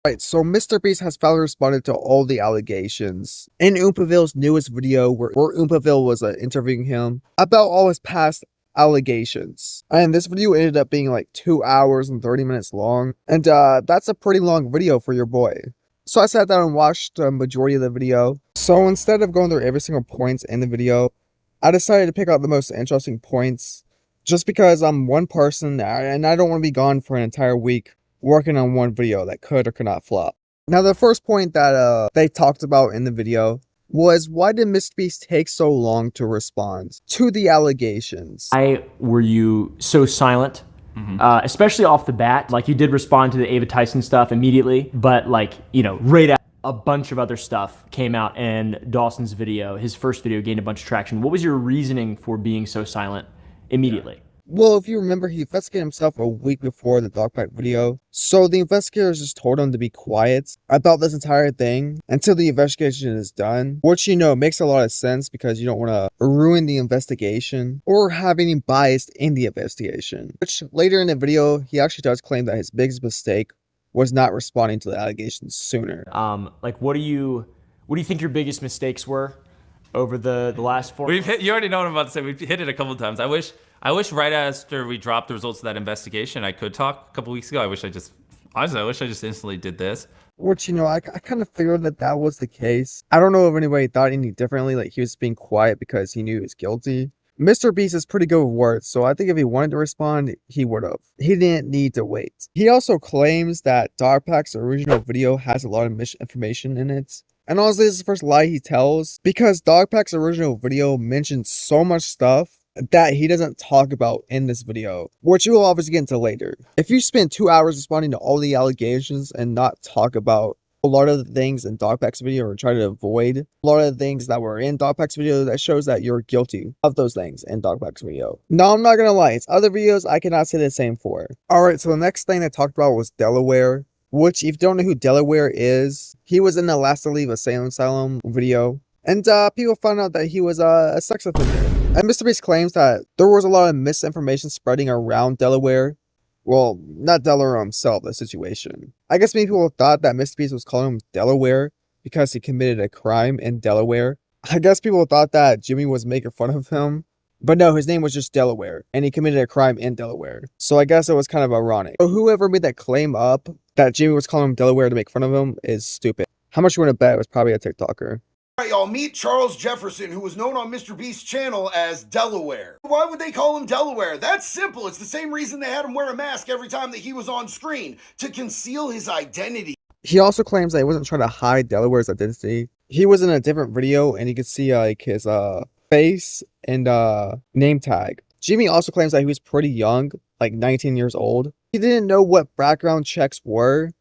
Right, so MrBeast has finally responded to all the allegations. In Oompaville's newest video, where Oompaville was interviewing him about all his past allegations. And this video ended up being like 2 hours and 30 minutes long. And that's a pretty long video for your boy. So I sat down and watched the majority of the video. So instead of going through every single point in the video, I decided to pick out the most interesting points. Just because I'm one person and I don't want to be gone for an entire week working on one video that could or could not flop. Now, the first point that they talked about in the video was, why did MrBeast take so long to respond to the allegations? Why were you so silent? Especially off the bat, like you did respond to the Ava Tyson stuff immediately, but like, you know, right after a bunch of other stuff came out and Dawson's video, his first video, gained a bunch of traction. What was your reasoning for being so silent immediately? Well, if you remember, he investigated himself a week before the dogpack video. So the investigators just told him to be quiet about this entire thing until the investigation is done. Which, you know, makes a lot of sense because you don't want to ruin the investigation or have any bias in the investigation. Which later in the video, he actually does claim that his biggest mistake was not responding to the allegations sooner. Like, what do you think your biggest mistakes were over the last 4 months? You already know what I'm about to say. We've hit it a couple of times. I wish right after we dropped the results of that investigation, I could talk a couple weeks ago. I wish I just instantly did this. Which, you know, I kind of figured that was the case. I don't know if anybody thought any differently, like he was being quiet because he knew he was guilty. MrBeast is pretty good with words, so I think if he wanted to respond, he would have. He didn't need to wait. He also claims that Dogpack's original video has a lot of misinformation in it. And honestly, this is the first lie he tells, because Dogpack's original video mentions so much stuff that he doesn't talk about in this video, which we will obviously get into later. If you spend 2 hours responding to all the allegations and not talk about a lot of the things in Dogpack's video, or try to avoid a lot of the things that were in Dogpack's video, that shows that you're guilty of those things in Dogpack's video. No, I'm not gonna lie, it's other videos I cannot say the same for. Alright, so the next thing I talked about was Delaware, which, if you don't know who Delaware is, he was in the Last to Leave a Salem Asylum video, and people found out that he was a sex offender. And MrBeast claims that there was a lot of misinformation spreading around Delaware. Well, not Delaware himself, the situation. I guess many people thought that MrBeast was calling him Delaware because he committed a crime in Delaware. I guess people thought that Jimmy was making fun of him. But no, his name was just Delaware, and he committed a crime in Delaware. So I guess it was kind of ironic. So whoever made that claim up, that Jimmy was calling him Delaware to make fun of him, is stupid. How much you want to bet it was probably a TikToker? Alright, y'all, meet Charles Jefferson, who was known on MrBeast's channel as Delaware. Why would they call him Delaware? That's simple. It's the same reason they had him wear a mask every time that he was on screen, to conceal his identity. He also claims that he wasn't trying to hide Delaware's identity. He was in a different video, and you could see like his face and name tag. Jimmy also claims that he was pretty young, like 19 years old. He didn't know what background checks were,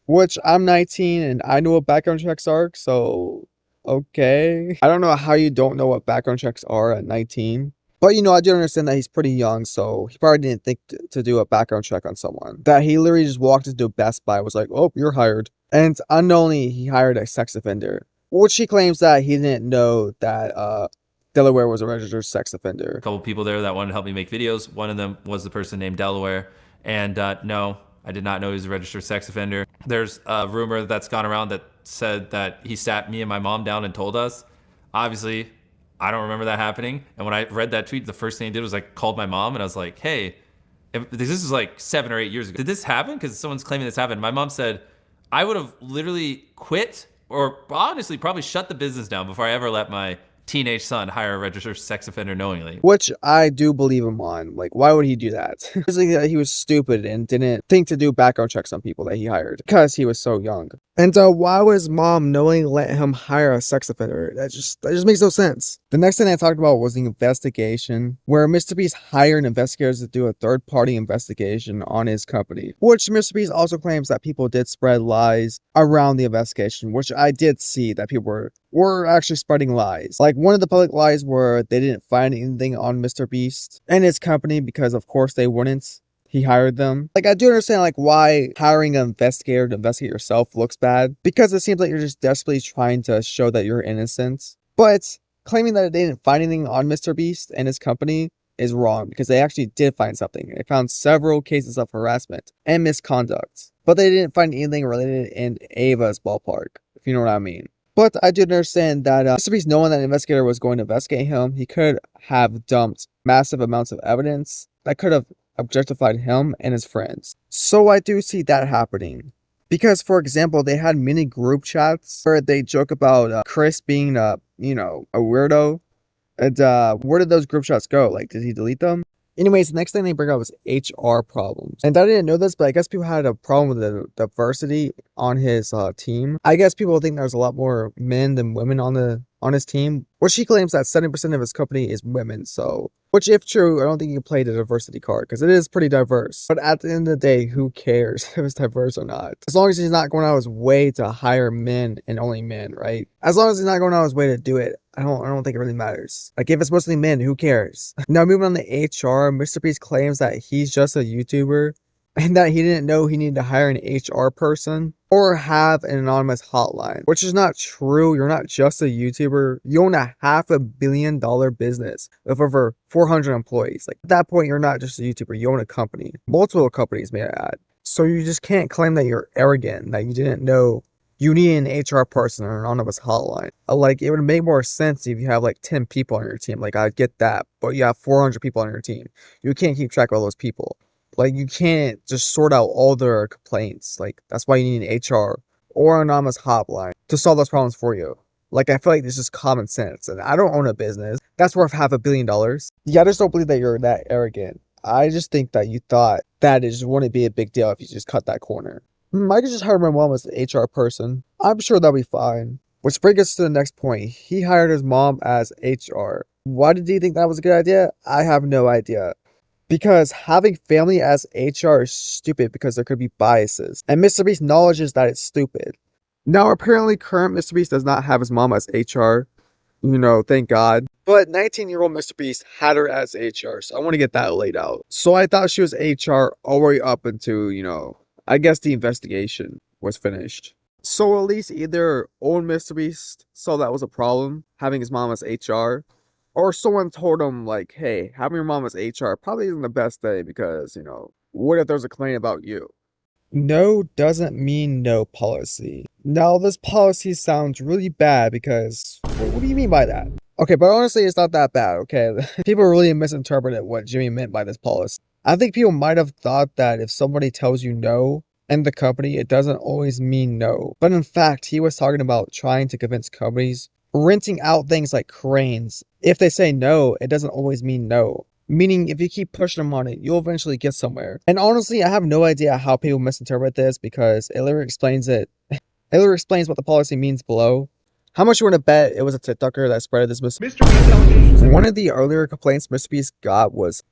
which I'm 19 and I know what background checks are, so okay. I don't know how you don't know what background checks are at 19. But, you know, I do understand that he's pretty young, so he probably didn't think to do a background check on someone. That he literally just walked into Best Buy, was like, oh, you're hired. And unknowingly, he hired a sex offender. Which he claims that he didn't know that Delaware was a registered sex offender. A couple people there that wanted to help me make videos. One of them was the person named Delaware. And no, I did not know he was a registered sex offender. There's a rumor that's gone around that said that he sat me and my mom down and told us. Obviously, I don't remember that happening. And when I read that tweet, the first thing I did was I called my mom and I was like, hey, this is like 7 or 8 years ago. Did this happen? Because someone's claiming this happened. My mom said, I would have literally quit, or honestly probably shut the business down before I ever let my teenage son hire a registered sex offender knowingly. Which I do believe him on. Like, why would he do that? That he was stupid and didn't think to do background checks on people that he hired because he was so young. And why was mom knowingly let him hire a sex offender? That just makes no sense. The next thing I talked about was the investigation, where MrBeast hired investigators to do a third-party investigation on his company. Which MrBeast also claims that people did spread lies around the investigation, which I did see that people were actually spreading lies. Like, one of the public lies were they didn't find anything on MrBeast and his company because of course they wouldn't. He hired them. Like, I do understand like why hiring an investigator to investigate yourself looks bad, because it seems like you're just desperately trying to show that you're innocent. But claiming that they didn't find anything on MrBeast and his company is wrong because they actually did find something. They found several cases of harassment and misconduct, but they didn't find anything related in Ava's ballpark, if you know what I mean. But I do understand that Mr. Beast, knowing that an investigator was going to investigate him, he could have dumped massive amounts of evidence that could have objectified him and his friends. So I do see that happening. Because, for example, they had many group chats where they joke about Chris being, a weirdo. And where did those group chats go? Like, did he delete them? Anyways, the next thing they bring up is HR problems. And I didn't know this, but I guess people had a problem with the diversity on his team. I guess people think there's a lot more men than women on his team, which he claims that 70% of his company is women. So, which if true, I don't think you can play the diversity card because it is pretty diverse. But at the end of the day, who cares if it's diverse or not? As long as he's not going out of his way to hire men and only men, right? As long as he's not going out of his way to do it, I don't think it really matters. Like, if it's mostly men, who cares? Now, moving on to HR, Mr. Beast claims that he's just a YouTuber and that he didn't know he needed to hire an HR person or have an anonymous hotline, which is not true. You're not just a YouTuber. You own a $500 million business with over 400 employees. Like, at that point, you're not just a YouTuber. You own a company, multiple companies, may I add. So you just can't claim that you're arrogant, that you didn't know you need an HR person or an anonymous hotline. Like, it would make more sense if you have like 10 people on your team. Like, I get that, but you have 400 people on your team. You can't keep track of all those people. Like, you can't just sort out all their complaints. Like, that's why you need an HR or an anonymous hotline to solve those problems for you. Like, I feel like this is common sense, and I don't own a business that's worth $500 million. Yeah, I just don't believe that you're that arrogant. I just think that you thought that it just wouldn't be a big deal if you just cut that corner. I could just hire my mom as an HR person. I'm sure that'll be fine. Which brings us to the next point. He hired his mom as HR. Why did he think that was a good idea? I have no idea. Because having family as HR is stupid because there could be biases. And Mr. Beast acknowledges that it's stupid. Now, apparently, current Mr. Beast does not have his mom as HR. Thank God. But 19-year-old Mr. Beast had her as HR, so I want to get that laid out. So I thought she was HR all the way up into, I guess the investigation was finished. So at least either old Mr. Beast saw that was a problem, having his mom as HR, or someone told him, like, hey, having your mom as HR probably isn't the best thing because, what if there's a complaint about you? No doesn't mean no policy. Now, this policy sounds really bad because, what do you mean by that? Okay, but honestly, it's not that bad, okay? People really misinterpreted what Jimmy meant by this policy. I think people might have thought that if somebody tells you no in the company, it doesn't always mean no. But in fact, he was talking about trying to convince companies renting out things like cranes. If they say no, it doesn't always mean no. Meaning, if you keep pushing them on it, you'll eventually get somewhere. And honestly, I have no idea how people misinterpret this because it literally explains it. It literally explains what the policy means below. How much you want to bet it was a TikToker that spread this Mr. Beast allegations? One of the earlier complaints Mr. Beast got was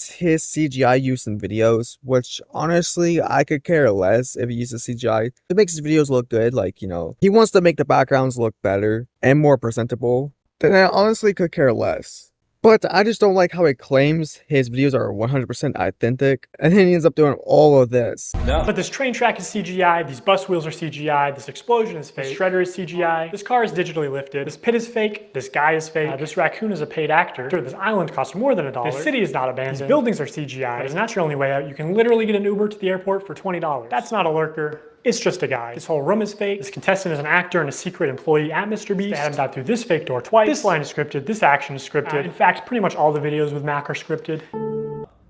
his CGI use in videos, which honestly, I could care less if he uses CGI. It makes his videos look good, like, he wants to make the backgrounds look better and more presentable. Then I honestly could care less. But I just don't like how he claims his videos are 100% authentic, and then he ends up doing all of this. No. But this train track is CGI, these bus wheels are CGI, this explosion is fake, this shredder is CGI, this car is digitally lifted, this pit is fake, this guy is fake, this raccoon is a paid actor, this island costs more than $1, this city is not abandoned, these buildings are CGI, but it's not your only way out. You can literally get an Uber to the airport for $20. That's not a lurker. It's just a guy. This whole room is fake. This contestant is an actor and a secret employee at Mr. Beast. They had him dive through this fake door twice. This line is scripted. This action is scripted. In fact, pretty much all the videos with Mac are scripted.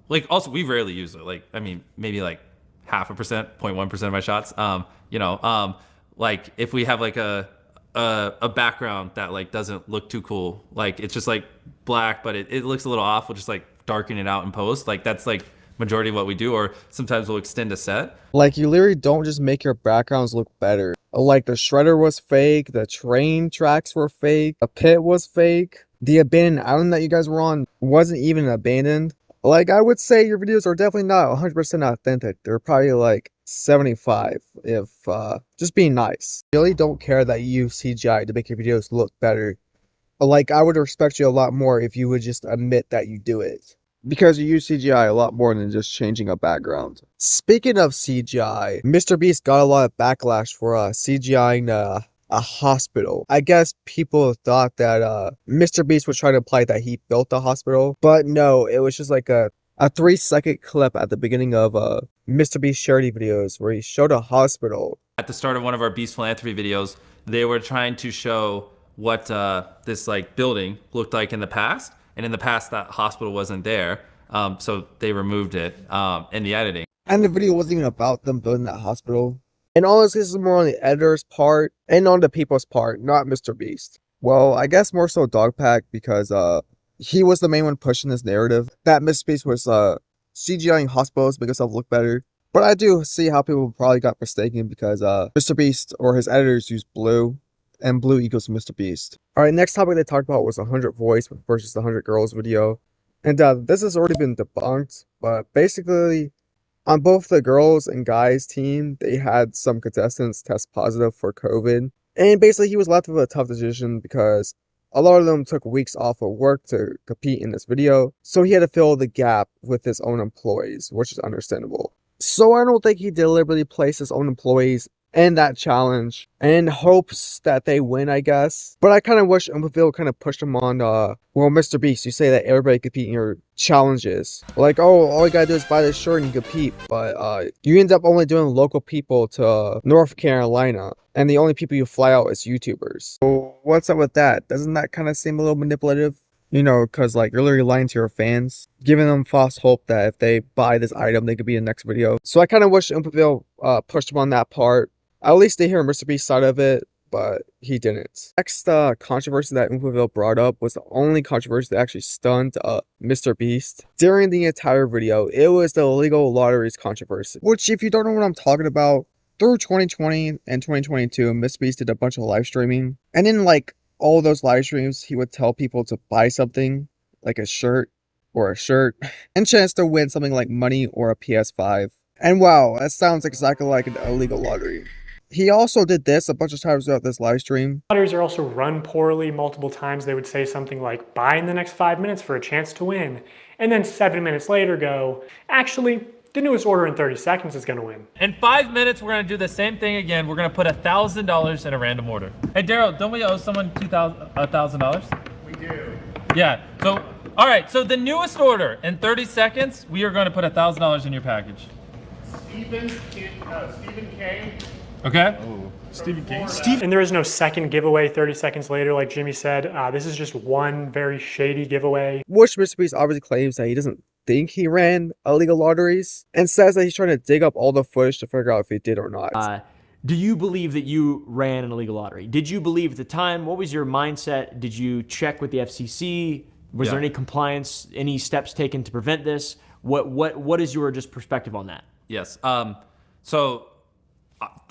Like, also, we rarely use it. Like, I mean, maybe like 0.5%, 0.1% of my shots. Like if we have like a background that like doesn't look too cool, like it's just like black, but it looks a little off. We'll just like darken it out in post. Like that's like majority of what we do, or sometimes we'll extend a set. Like, you literally don't just make your backgrounds look better. Like, the shredder was fake, the train tracks were fake, the pit was fake, the abandoned island that you guys were on wasn't even abandoned. Like, I would say your videos are definitely not 100% authentic. They're probably like 75 if just being nice. I really don't care that you use CGI to make your videos look better. Like, I would respect you a lot more if you would just admit that you do it. Because you use CGI a lot more than just changing a background. Speaking of CGI, Mr. Beast got a lot of backlash for CGIing a hospital. I guess people thought that Mr. Beast was trying to imply that he built the hospital, but no, it was just like a 3-second clip at the beginning of Mr. Beast charity videos where he showed a hospital. At the start of one of our Beast Philanthropy videos, they were trying to show what this like building looked like in the past, and in the past that hospital wasn't there, so they removed it in the editing. And the video wasn't even about them building that hospital. And all this is more on the editor's part and on the people's part, not Mr. Beast. Well, I guess more so Dogpack, because he was the main one pushing this narrative that Mr. Beast was CGIing hospitals to make himself look better. But I do see how people probably got mistaken because Mr. Beast or his editors used blue, and blue equals Mr. Beast. Alright, next topic they talked about was 100 Voice versus the 100 Girls video. And this has already been debunked, but basically, on both the girls and guys team, they had some contestants test positive for COVID. And basically, he was left with a tough decision because a lot of them took weeks off of work to compete in this video. So he had to fill the gap with his own employees, which is understandable. So I don't think he deliberately placed his own employees in that challenge in hopes that they win, I guess. But I kind of wish Umberville kind of pushed him on, well, Mr. Beast, you say that everybody compete in your challenges. Like, oh, all you gotta do is buy this shirt and you compete. But you end up only doing local people to North Carolina. And the only people you fly out is YouTubers. So what's up with that? Doesn't that kind of seem a little manipulative? You know, because like you're literally lying to your fans, giving them false hope that if they buy this item, they could be in the next video. So I kind of wish Umberville pushed him on that part. At least they hear Mr. Beast's side of it, but he didn't. Next controversy that Umberville brought up was the only controversy that actually stunned Mr. Beast. During the entire video, it was the illegal lotteries controversy. Which, if you don't know what I'm talking about, through 2020 and 2022, Mr. Beast did a bunch of live streaming. And in like all those live streams, he would tell people to buy something, like a shirt, and chance to win something like money or a PS5. And wow, that sounds exactly like an illegal lottery. He also did this a bunch of times throughout this live stream. Lotteries are also run poorly multiple times. They would say something like, buy in the next 5 minutes for a chance to win. And then 7 minutes later go, actually, the newest order in 30 seconds is gonna win. In 5 minutes, we're gonna do the same thing again. We're gonna put $1,000 in a random order. Hey, Daryl, don't we owe someone $1,000? We do. Yeah, so, all right, so the newest order, in 30 seconds, we are gonna put $1,000 in your package. Stephen K. Okay? Stephen King. And there is no second giveaway 30 seconds later, like Jimmy said. This is just one very shady giveaway. Which Mr. Beast obviously claims that he doesn't think he ran illegal lotteries, and says that he's trying to dig up all the footage to figure out if he did or not. Do you believe that you ran an illegal lottery? Did you believe at the time? What was your mindset? Did you check with the FCC? Was there any compliance, any steps taken to prevent this? What is your just perspective on that? Yes. So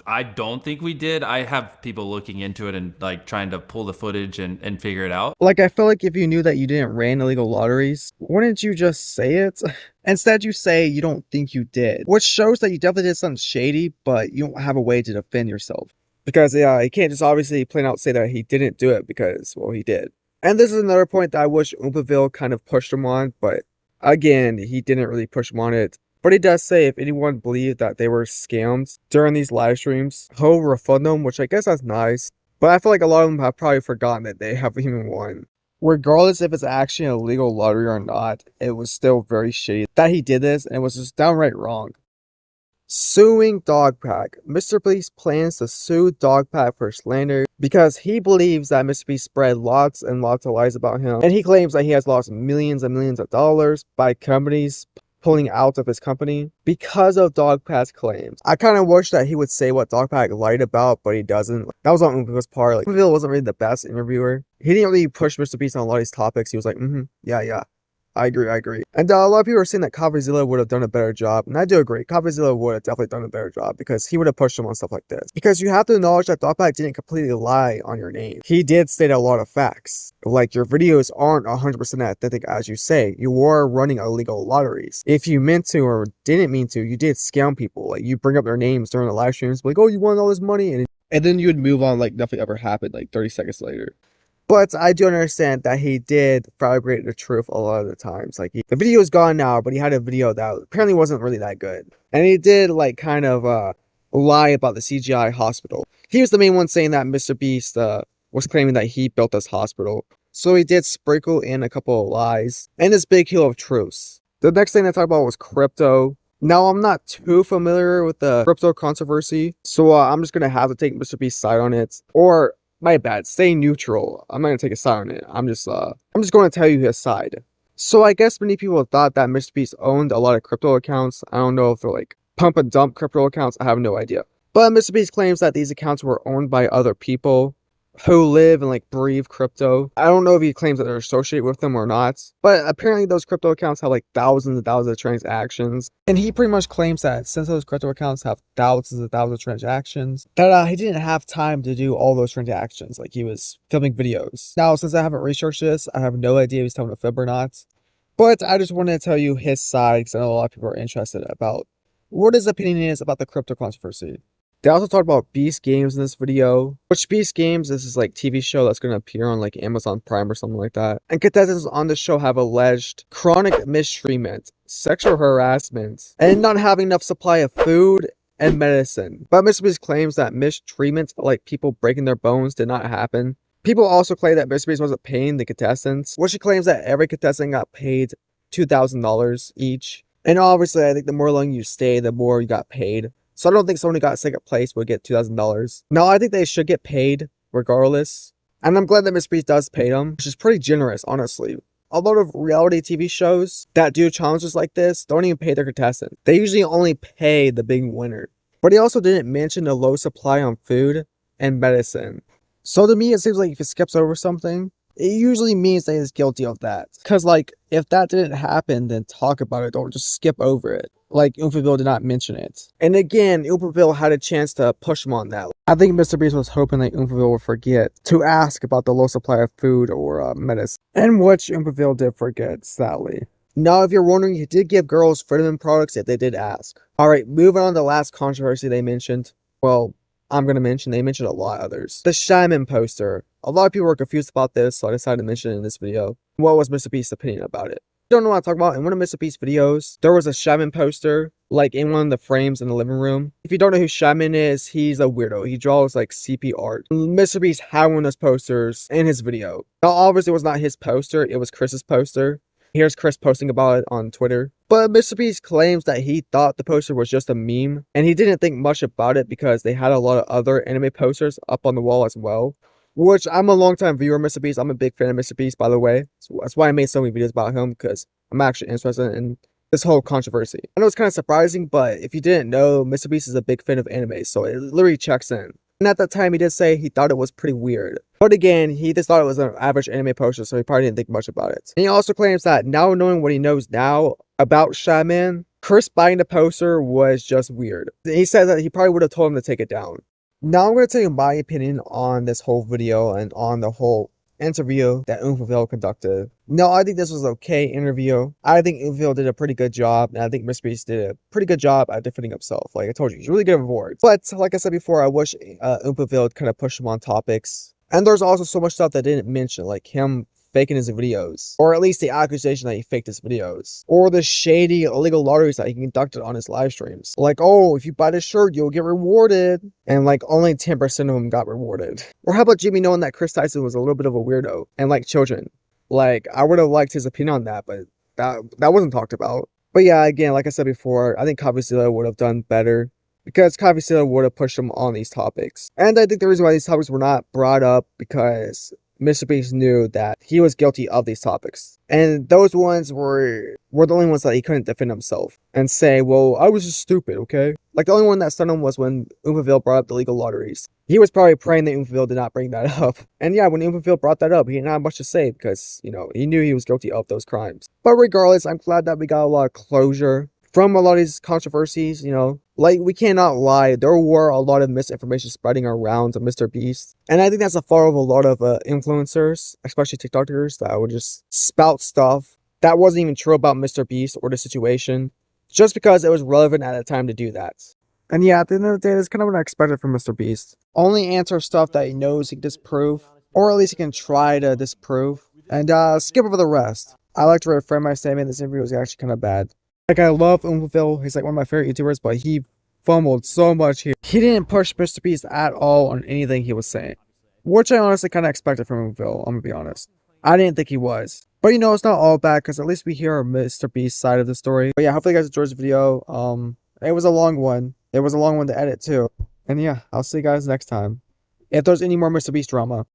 I don't think we did. I have people looking into it and like trying to pull the footage and figure it out. Like, I feel like if you knew that you didn't ran illegal lotteries, wouldn't you just say it? Instead, you say you don't think you did, which shows that you definitely did something shady, but you don't have a way to defend yourself. Because, yeah, you can't just obviously plain out say that he didn't do it because, well, he did. And this is another point that I wish Umberville kind of pushed him on, but again, he didn't really push him on it. But he does say if anyone believed that they were scammed during these live streams, he'll refund them, which I guess that's nice. But I feel like a lot of them have probably forgotten that they have even won. Regardless if it's actually a legal lottery or not, it was still very shady that he did this, and it was just downright wrong. Suing Dogpack. Mr. Beast plans to sue Dogpack for slander because he believes that Mr. Beast spread lots and lots of lies about him. And he claims that he has lost millions and millions of dollars by companies pulling out of his company because of Dogpack's claims. I kind of wish that he would say what Dogpack lied about, but he doesn't. That was on Umberville's part. Like, Umberville wasn't really the best interviewer. He didn't really push Mr. Beast on a lot of these topics. He was like, yeah. I agree. And a lot of people are saying that CoffeeZilla would have done a better job, and I do agree. CoffeeZilla would have definitely done a better job because he would have pushed him on stuff like this. Because you have to acknowledge that Dogpack didn't completely lie on your name. He did state a lot of facts. Like, your videos aren't 100% authentic as you say. You were running illegal lotteries. If you meant to or didn't mean to, you did scam people. Like, you bring up their names during the live streams, like, oh, you won all this money, and then you would move on like nothing ever happened, like 30 seconds later. But I do understand that he did fabricate the truth a lot of the times. Like, the video is gone now, but he had a video that apparently wasn't really that good. And he did, like, kind of lie about the CGI hospital. He was the main one saying that Mr. Beast was claiming that he built this hospital. So he did sprinkle in a couple of lies and his big hill of truths. The next thing I talked about was crypto. Now, I'm not too familiar with the crypto controversy, so I'm just going to have to take Mr. Beast's side on it. Or, my bad, stay neutral. I'm not going to take a side on it. I'm just going to tell you his side. So I guess many people thought that Mr. Beast owned a lot of crypto accounts. I don't know if they're like pump and dump crypto accounts. I have no idea. But Mr. Beast claims that these accounts were owned by other people who live and like breathe crypto. I don't know if he claims that they're associated with them or not, but apparently those crypto accounts have like thousands and thousands of transactions. And he pretty much claims that since those crypto accounts have thousands and thousands of transactions, that he didn't have time to do all those transactions. Like he was filming videos. Now, since I haven't researched this, I have no idea if he's telling a fib or not. But I just wanted to tell you his side because I know a lot of people are interested about what his opinion is about the crypto controversy. They also talked about Beast Games in this video, which Beast Games is this like TV show that's going to appear on like Amazon Prime or something like that. And contestants on the show have alleged chronic mistreatment, sexual harassment, and not having enough supply of food and medicine. But Mr. Beast claims that mistreatment, like people breaking their bones, did not happen. People also claim that Mr. Beast wasn't paying the contestants, which he claims that every contestant got paid $2,000 each. And obviously, I think the more long you stay, the more you got paid. So I don't think someone who got second place would get $2,000. No, I think they should get paid regardless. And I'm glad that Mr. Beast does pay them, which is pretty generous, honestly. A lot of reality TV shows that do challenges like this don't even pay their contestants. They usually only pay the big winner. But he also didn't mention the low supply on food and medicine. So to me, it seems like if he skips over something, it usually means that he's guilty of that. Because, like, if that didn't happen, then talk about it. Don't just skip over it. Like, Oomphaville did not mention it. And again, Oomphaville had a chance to push him on that. I think Mr. Beast was hoping that Oomphaville would forget to ask about the low supply of food or medicine. And which Oomphaville did forget, sadly. Now, if you're wondering, he did give girls Freedom products if they did ask. Alright, moving on to the last controversy they mentioned. Well, I'm going to mention, they mentioned a lot of others. The Shaman poster. A lot of people were confused about this, so I decided to mention it in this video. What was Mr. Beast's opinion about it? Don't know what I'm talking about. In one of Mr. Beast's videos, there was a Shaman poster, like in one of the frames in the living room. If you don't know who Shaman is, he's a weirdo. He draws like CP art. Mr. Beast had one of those posters in his video. Now, obviously, it was not his poster. It was Chris's poster. Here's Chris posting about it on Twitter. But Mr. Beast claims that he thought the poster was just a meme, and he didn't think much about it because they had a lot of other anime posters up on the wall as well. Which, I'm a longtime viewer of Mr. Beast. I'm a big fan of Mr. Beast, by the way. So that's why I made so many videos about him, because I'm actually interested in this whole controversy. I know it's kind of surprising, but if you didn't know, Mr. Beast is a big fan of anime, so it literally checks in. And at that time, he did say he thought it was pretty weird. But again, he just thought it was an average anime poster, so he probably didn't think much about it. And he also claims that now knowing what he knows now about Shaman, Chris buying the poster was just weird. He said that he probably would have told him to take it down. Now I'm going to tell you my opinion on this whole video and on the whole interview that Oomphaville conducted. No, I think this was an okay interview. I think Oomphaville did a pretty good job, and I think Mr. Beast did a pretty good job at defending himself. Like I told you, he's really good at words. But like I said before, I wish Oomphaville kind of pushed him on topics. And there's also so much stuff that didn't mention, like him faking his videos, or at least the accusation that he faked his videos, or the shady illegal lotteries that he conducted on his live streams. Like, oh, if you buy this shirt, you'll get rewarded, and like only 10% of them got rewarded. Or how about Jimmy knowing that Chris Tyson was a little bit of a weirdo and like children? Like, I would have liked his opinion on that, but that wasn't talked about. But yeah, again, like I said before, I think Coffeezilla would have done better, because Coffeezilla would have pushed him on these topics. And I think the reason why these topics were not brought up because Mr. Beast knew that he was guilty of these topics. And those ones were the only ones that he couldn't defend himself and say, well, I was just stupid, okay? Like, the only one that stunned him was when Oomphaville brought up the legal lotteries. He was probably praying that Oomphaville did not bring that up. And yeah, when Oomphaville brought that up, he didn't have much to say because, you know, he knew he was guilty of those crimes. But regardless, I'm glad that we got a lot of closure from a lot of these controversies, you know. Like, we cannot lie, there were a lot of misinformation spreading around Mr. Beast. And I think that's a fault of a lot of influencers, especially TikTokers, that would just spout stuff that wasn't even true about Mr. Beast or the situation, just because it was relevant at the time to do that. And yeah, at the end of the day, that's kind of what I expected from Mr. Beast. Only answer stuff that he knows he can disprove, or at least he can try to disprove, and skip over the rest. I like to reframe my statement, this interview was actually kind of bad. Like, I love Oomphaville, he's like one of my favorite YouTubers, but he fumbled so much here. He didn't push Mr. Beast at all on anything he was saying, which I honestly kind of expected from him, Phil. I'm gonna be honest. I didn't think he was. But you know, it's not all bad because at least we hear Mr. Beast's side of the story. But yeah, hopefully you guys enjoyed this video. It was a long one. It was a long one to edit too. And yeah, I'll see you guys next time. If there's any more Mr. Beast drama.